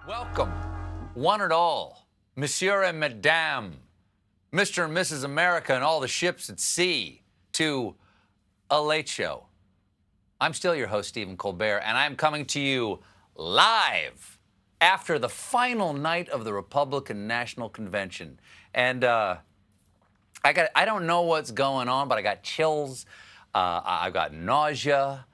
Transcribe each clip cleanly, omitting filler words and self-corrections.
Welcome, one and all, Monsieur and Madame, Mr. and Mrs. America and all the ships at sea, to A Late Show. I'm still your host, Stephen Colbert, and I'm coming to you live after the final night of the Republican National Convention. And I don't know what's going on, but I got chills, I've got nausea.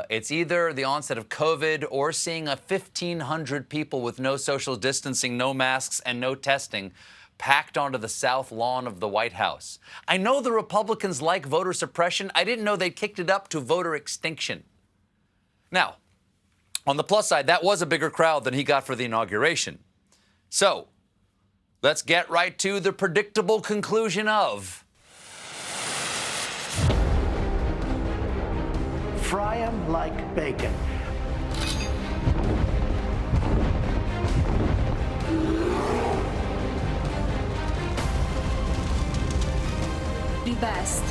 It's either the onset of COVID or seeing 1,500 people with no social distancing, no masks, and no testing packed onto the south lawn of the White House. I know the Republicans like voter suppression. I didn't know they kicked it up to voter extinction. Now, on the plus side, that was a bigger crowd than he got for the inauguration. So, let's get right to the predictable conclusion of... Fry 'em like bacon. Be best.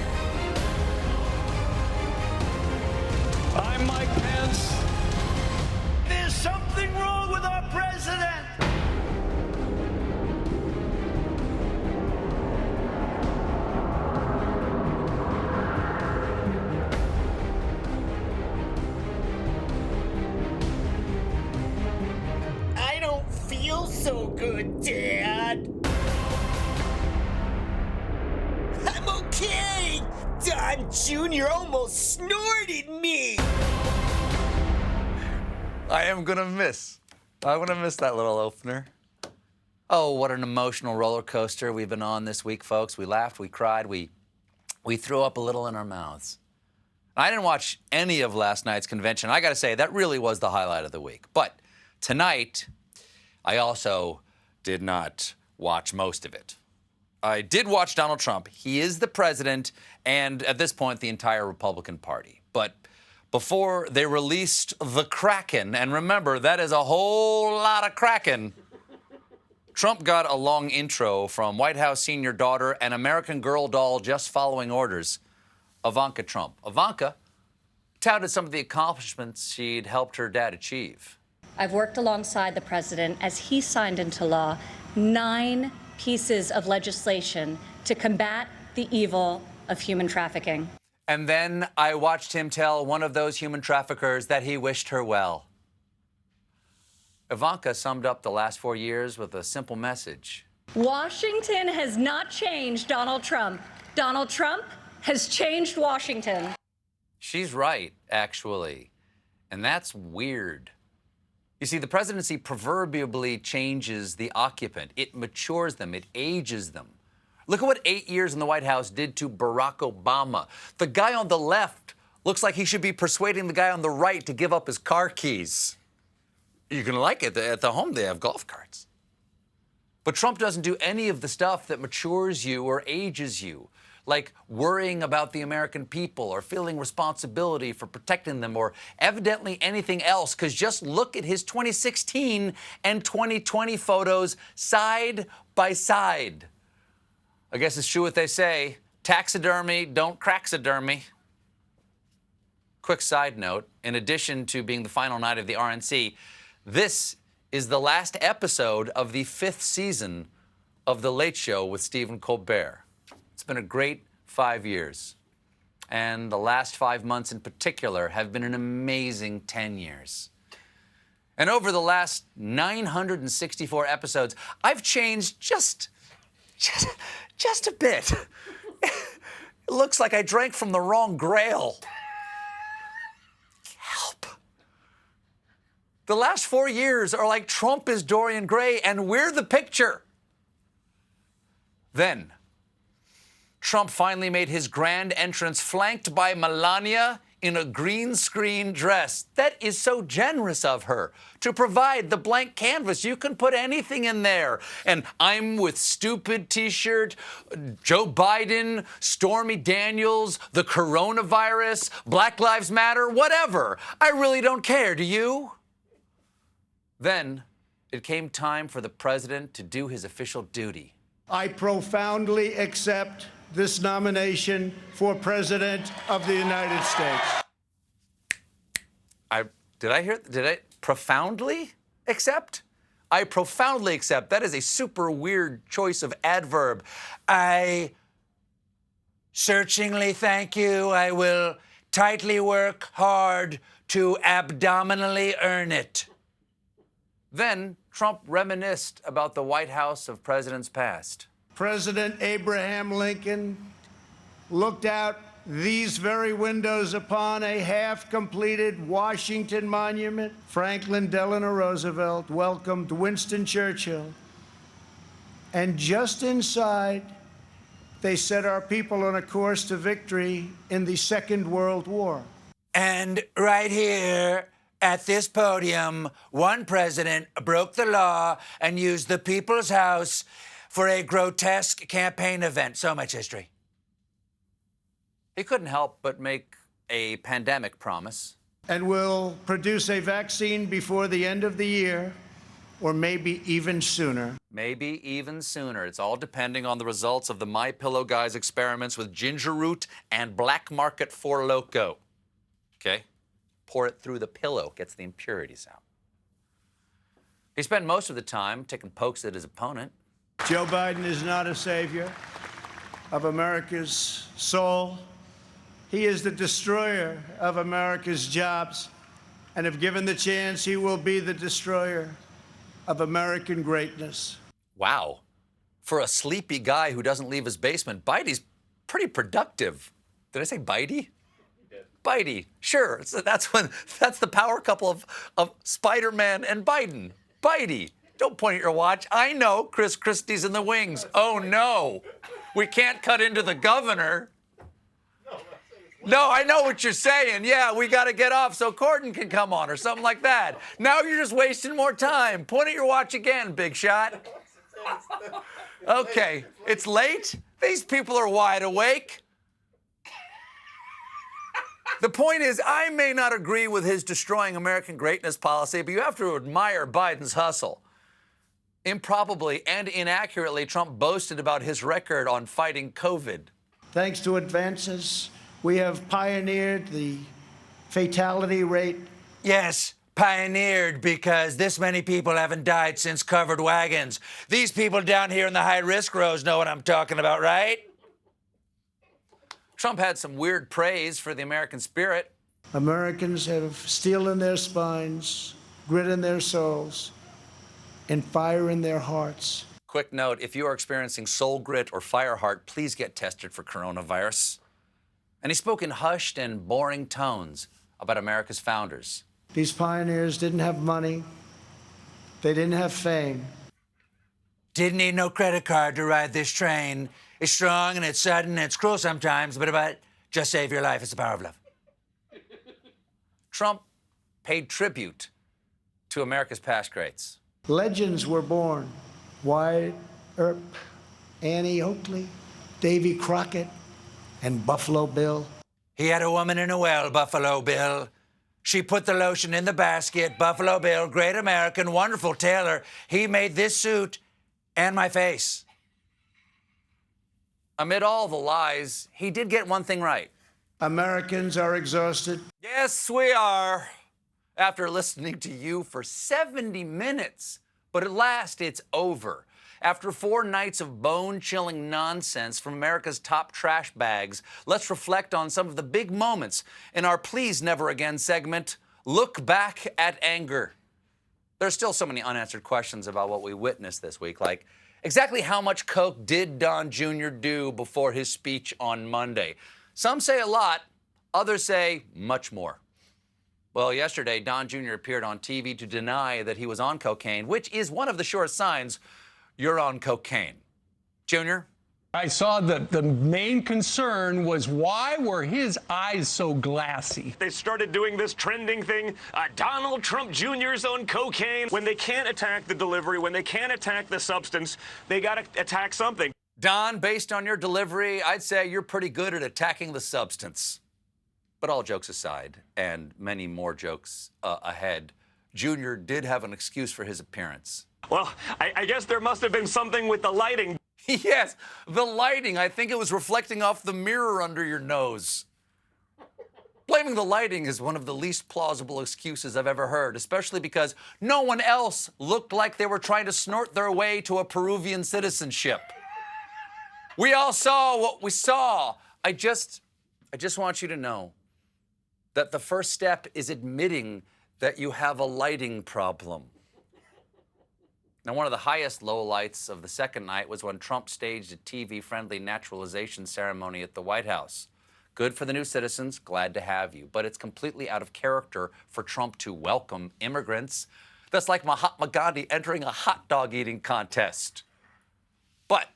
I'm Mike Pence. There's something wrong with our president! I don't feel so good, Dad. I'm okay. Don Jr. almost snorted me. I am gonna miss. I'm gonna miss that little opener. Oh, what an emotional roller coaster we've been on this week, folks. We laughed, we cried, we threw up a little in our mouths. I didn't watch any of last night's convention. I gotta say, that really was the highlight of the week. But tonight, I also did not watch most of it. I did watch Donald Trump. He is the president, and at this point, the entire Republican Party. But before they released the Kraken, and remember, that is a whole lot of Kraken, Trump got a long intro from White House senior daughter and American Girl doll just following orders, Ivanka Trump. Ivanka touted some of the accomplishments she'd helped her dad achieve. I've worked alongside the president as he signed into law 9 pieces of legislation to combat the evil of human trafficking. And then I watched him tell one of those human traffickers that he wished her well. Ivanka summed up the last 4 years with a simple message. Washington has not changed Donald Trump. Donald Trump has changed Washington. She's right, actually. And that's weird. You see, the presidency proverbially changes the occupant. It matures them. It ages them. Look at what 8 years in the White House did to Barack Obama. The guy on the left looks like he should be persuading the guy on the right to give up his car keys. You're going to like it. At the home, they have golf carts. But Trump doesn't do any of the stuff that matures you or ages you, like worrying about the American people or feeling responsibility for protecting them or evidently anything else, because just look at his 2016 and 2020 photos side by side. I guess it's true what they say, taxidermy, don't craxidermy. Quick side note, in addition to being the final night of the RNC, this is the last episode of the 5th season of The Late Show with Stephen Colbert. It's been a great 5 years. And the last 5 months in particular have been an amazing 10 years. And over the last 964 episodes, I've changed just a bit. It looks like I drank from the wrong grail. Help. The last 4 years are like Trump is Dorian Gray and we're the picture. Then, Trump finally made his grand entrance flanked by Melania in a green screen dress. That is so generous of her to provide the blank canvas. You can put anything in there. And I'm with stupid t-shirt, Joe Biden, Stormy Daniels, the coronavirus, Black Lives Matter, whatever. I really don't care, do you? Then it came time for the president to do his official duty. I profoundly accept this nomination for President of the United States. Did I profoundly accept? I profoundly accept. That is a super weird choice of adverb. I searchingly thank you. I will tightly work hard to abdominally earn it. Then Trump reminisced about the White House of presidents past. President Abraham Lincoln looked out these very windows upon a half-completed Washington monument. Franklin Delano Roosevelt welcomed Winston Churchill. And just inside, they set our people on a course to victory in the Second World War. And right here at this podium, one president broke the law and used the People's House for a grotesque campaign event. So much history. He couldn't help but make a pandemic promise. And we'll produce a vaccine before the end of the year, or maybe even sooner. Maybe even sooner. It's all depending on the results of the MyPillow guys' experiments with ginger root and black market Four Loko. Okay? Pour it through the pillow, gets the impurities out. He spent most of the time taking pokes at his opponent. Joe Biden is not a savior of America's soul. He is the destroyer of America's jobs. And if given the chance, he will be the destroyer of American greatness. Wow. For a sleepy guy who doesn't leave his basement, Bitey's pretty productive. Did I say Bitey? Bitey, sure. So that's the power couple of Spider-Man and Biden. Bitey. Don't point at your watch. I know Chris Christie's in the wings. Oh, no. We can't cut into the governor. No, I know what you're saying. Yeah, we got to get off so Corden can come on or something like that. Now you're just wasting more time. Point at your watch again, big shot. Okay, it's late. These people are wide awake. The point is, I may not agree with his destroying American greatness policy, but you have to admire Biden's hustle. Improbably and inaccurately, Trump boasted about his record on fighting COVID. Thanks to advances, we have pioneered the fatality rate. Yes, pioneered, because this many people haven't died since covered wagons. These people down here in the high-risk rows know what I'm talking about, right? Trump had some weird praise for the American spirit. Americans have steel in their spines, grit in their souls, and fire in their hearts. Quick note, if you are experiencing soul grit or fire heart, please get tested for coronavirus. And he spoke in hushed and boring tones about America's founders. These pioneers didn't have money. They didn't have fame. Didn't need no credit card to ride this train. It's strong and it's sudden and it's cruel sometimes, but about just save your life. It's the power of love. Trump paid tribute to America's past greats. Legends were born. Wyatt Earp, Annie Oakley, Davy Crockett, and Buffalo Bill. He had a woman in a well, Buffalo Bill. She put the lotion in the basket. Buffalo Bill, great American, wonderful tailor. He made this suit and my face. Amid all the lies, he did get one thing right. Americans are exhausted. Yes, we are. After listening to you for 70 minutes. But at last, it's over. After 4 nights of bone-chilling nonsense from America's top trash bags, let's reflect on some of the big moments in our Please Never Again segment, Look Back at Anger. There's still so many unanswered questions about what we witnessed this week, like exactly how much coke did Don Jr. do before his speech on Monday? Some say a lot, others say much more. Well, yesterday, Don Jr. appeared on TV to deny that he was on cocaine, which is one of the surest signs you're on cocaine. Junior? I saw that the main concern was why were his eyes so glassy? They started doing this trending thing, Donald Trump Jr.'s on cocaine. When they can't attack the delivery, when they can't attack the substance, they got to attack something. Don, based on your delivery, I'd say you're pretty good at attacking the substance. But all jokes aside, and many more jokes ahead, Junior did have an excuse for his appearance. Well, I guess there must have been something with the lighting. Yes, the lighting. I think it was reflecting off the mirror under your nose. Blaming the lighting is one of the least plausible excuses I've ever heard, especially because no one else looked like they were trying to snort their way to a Peruvian citizenship. We all saw what we saw. I just want you to know that the first step is admitting that you have a lighting problem. Now, one of the highest lowlights of the second night was when Trump staged a TV-friendly naturalization ceremony at the White House. Good for the new citizens, glad to have you. But it's completely out of character for Trump to welcome immigrants. That's like Mahatma Gandhi entering a hot dog eating contest. But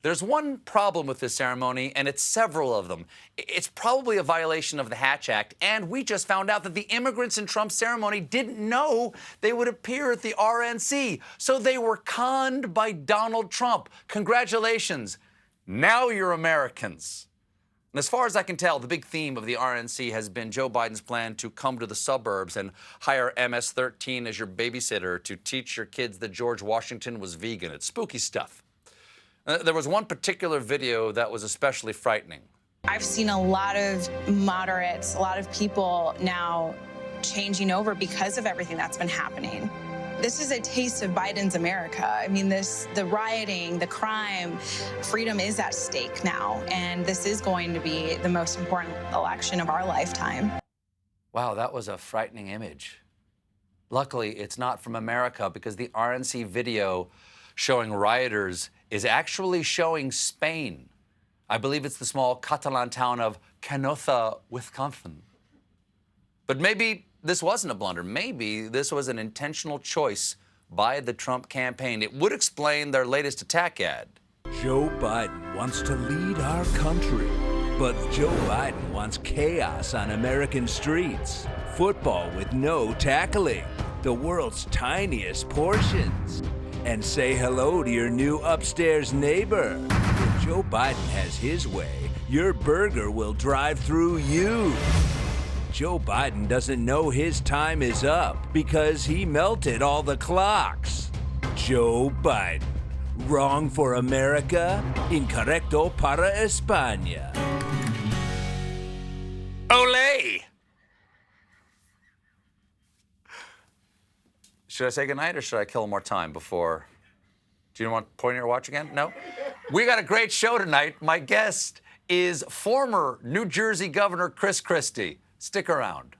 there's one problem with this ceremony, and it's several of them. It's probably a violation of the Hatch Act, and we just found out that the immigrants in Trump's ceremony didn't know they would appear at the RNC, so they were conned by Donald Trump. Congratulations. Now you're Americans. And as far as I can tell, the big theme of the RNC has been Joe Biden's plan to come to the suburbs and hire MS-13 as your babysitter to teach your kids that George Washington was vegan. It's spooky stuff. There was one particular video that was especially frightening. I've seen a lot of moderates, a lot of people now changing over because of everything that's been happening. This is a taste of Biden's America. I mean, the rioting, the crime, freedom is at stake now, and this is going to be the most important election of our lifetime. Wow, that was a frightening image. Luckily, it's not from America, because the RNC video showing rioters is actually showing Spain. I believe it's the small Catalan town of Canosa, Wisconsin. But maybe this wasn't a blunder. Maybe this was an intentional choice by the Trump campaign. It would explain their latest attack ad. Joe Biden wants to lead our country, but Joe Biden wants chaos on American streets, football with no tackling, the world's tiniest portions, and say hello to your new upstairs neighbor. If Joe Biden has his way, your burger will drive through you. Joe Biden doesn't know his time is up because he melted all the clocks. Joe Biden. Wrong for America, incorrecto para España. Olé! Should I say goodnight or should I kill more time before? Do you want to point at your watch again? No? We got a great show tonight. My guest is former New Jersey Governor Chris Christie. Stick around.